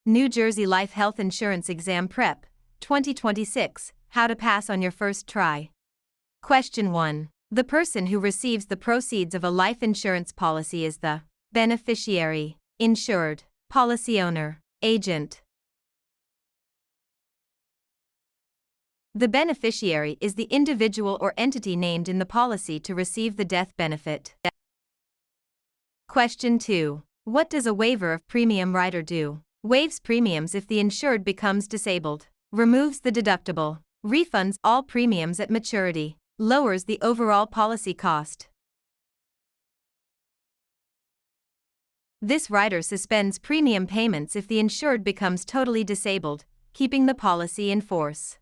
New Jersey Life Health Insurance Exam Prep, 2026, How to Pass on Your First Try. Question 1. The person who receives the proceeds of a life insurance policy is the beneficiary, insured, policy owner, agent. The beneficiary is the individual or entity named in the policy to receive the death benefit. Question 2. What does a waiver of premium rider do? Waives premiums if the insured becomes disabled, removes the deductible, refunds all premiums at maturity, lowers the overall policy cost. This rider suspends premium payments if the insured becomes totally disabled, keeping the policy in force.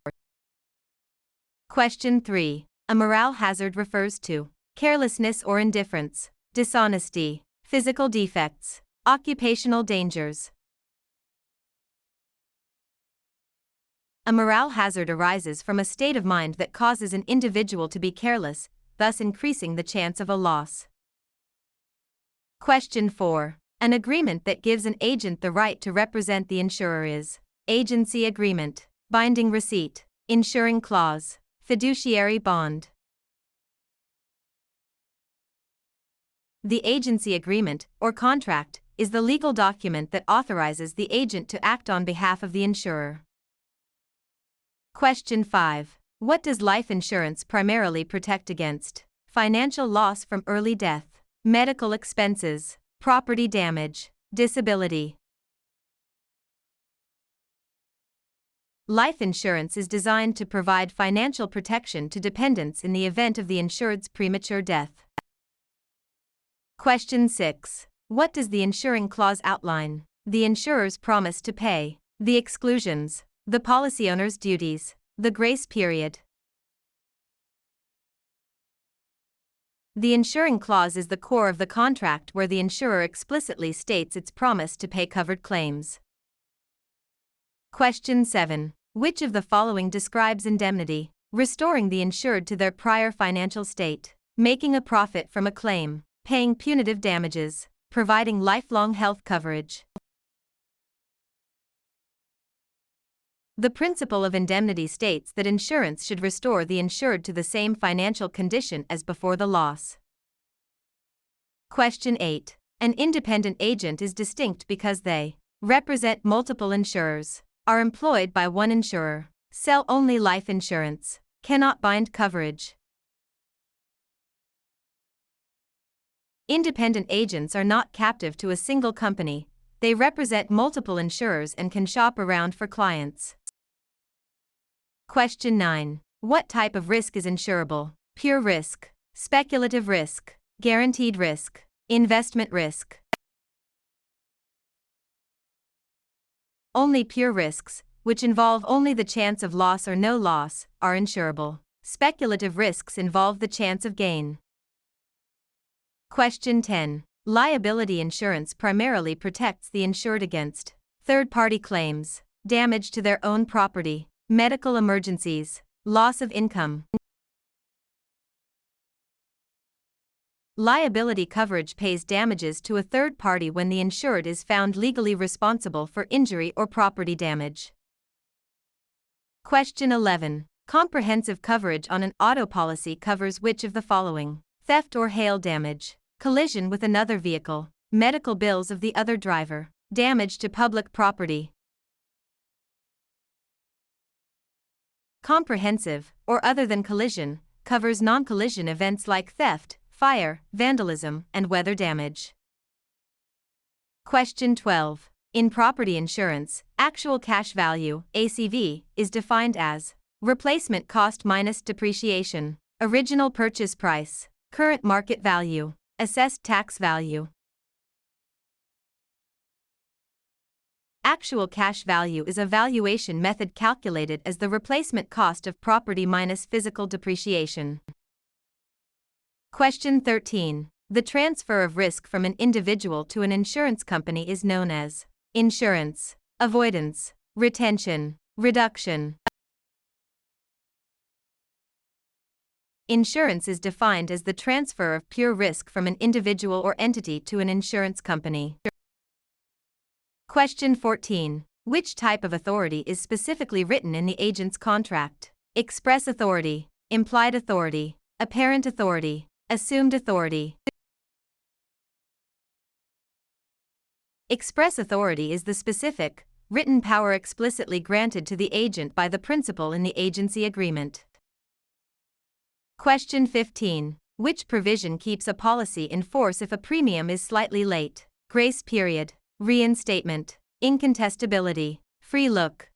Question 3. A morale hazard refers to carelessness or indifference, dishonesty, physical defects, occupational dangers. A morale hazard arises from a state of mind that causes an individual to be careless, thus increasing the chance of a loss. Question 4. An agreement that gives an agent the right to represent the insurer is agency agreement, binding receipt, insuring clause, fiduciary bond. The agency agreement, or contract, is the legal document that authorizes the agent to act on behalf of the insurer. Question 5. What does life insurance primarily protect against? Financial loss from early death, medical expenses, property damage, disability. Life insurance is designed to provide financial protection to dependents in the event of the insured's premature death. Question 6. What does the insuring clause outline? The insurer's promise to pay, the exclusions, the policy owner's duties, the grace period. The insuring clause is the core of the contract where the insurer explicitly states its promise to pay covered claims. Question 7. Which of the following describes indemnity? Restoring the insured to their prior financial state, making a profit from a claim, paying punitive damages, providing lifelong health coverage. The principle of indemnity states that insurance should restore the insured to the same financial condition as before the loss. Question 8. An independent agent is distinct because they represent multiple insurers, are employed by one insurer, sell only life insurance, cannot bind coverage. Independent agents are not captive to a single company, they represent multiple insurers and can shop around for clients. Question 9. What type of risk is insurable? Pure risk, speculative risk, guaranteed risk, investment risk. Only pure risks, which involve only the chance of loss or no loss, are insurable. Speculative risks involve the chance of gain. Question 10. Liability insurance primarily protects the insured against third-party claims, damage to their own property, medical emergencies, loss of income. Liability coverage pays damages to a third party when the insured is found legally responsible for injury or property damage. Question 11. Comprehensive coverage on an auto policy covers which of the following? Theft or hail damage, collision with another vehicle, medical bills of the other driver, damage to public property. Comprehensive, or other than collision, covers non-collision events like theft, fire, vandalism, and weather damage. Question 12. In property insurance, actual cash value, ACV, is defined as replacement cost minus depreciation, original purchase price, current market value, assessed tax value. Actual cash value is a valuation method calculated as the replacement cost of property minus physical depreciation. Question 13. The transfer of risk from an individual to an insurance company is known as insurance, avoidance, retention, reduction. Insurance is defined as the transfer of pure risk from an individual or entity to an insurance company. Question 14. Which type of authority is specifically written in the agent's contract? Express authority, implied authority, apparent authority, assumed authority. Express authority is the specific, written power explicitly granted to the agent by the principal in the agency agreement. Question 15. Which provision keeps a policy in force if a premium is slightly late? Grace period, reinstatement, incontestability, free look.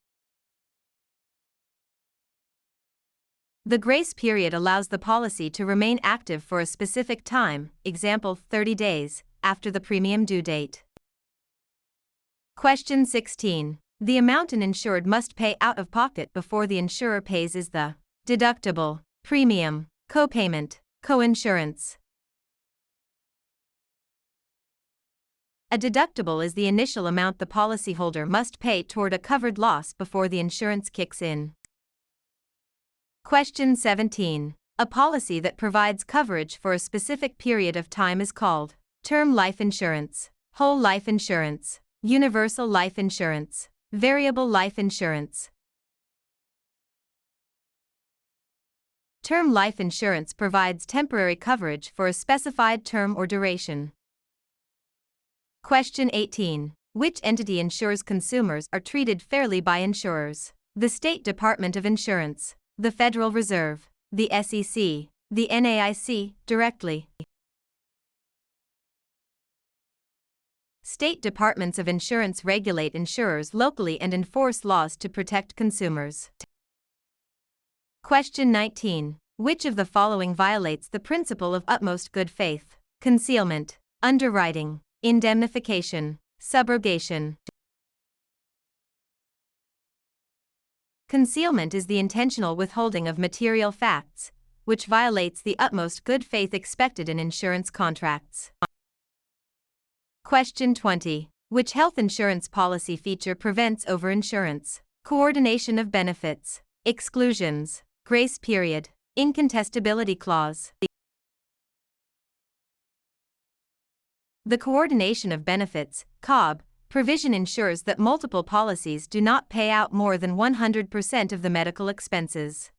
The grace period allows the policy to remain active for a specific time, example 30 days, after the premium due date. Question 16. The amount an insured must pay out of pocket before the insurer pays is the deductible, premium, copayment, coinsurance. A deductible is the initial amount the policyholder must pay toward a covered loss before the insurance kicks in. Question 17. A policy that provides coverage for a specific period of time is called term life insurance, whole life insurance, universal life insurance, variable life insurance. Term life insurance provides temporary coverage for a specified term or duration. Question 18. Which entity ensures consumers are treated fairly by insurers? The State Department of Insurance, the Federal Reserve, the SEC, the NAIC, directly. State departments of insurance regulate insurers locally and enforce laws to protect consumers. Question 19. Which of the following violates the principle of utmost good faith? Concealment, underwriting, indemnification, subrogation. Concealment is the intentional withholding of material facts, which violates the utmost good faith expected in insurance contracts. Question 20. Which health insurance policy feature prevents overinsurance? Coordination of benefits, exclusions, grace period, incontestability clause. The coordination of benefits, COB, provision ensures that multiple policies do not pay out more than 100% of the medical expenses.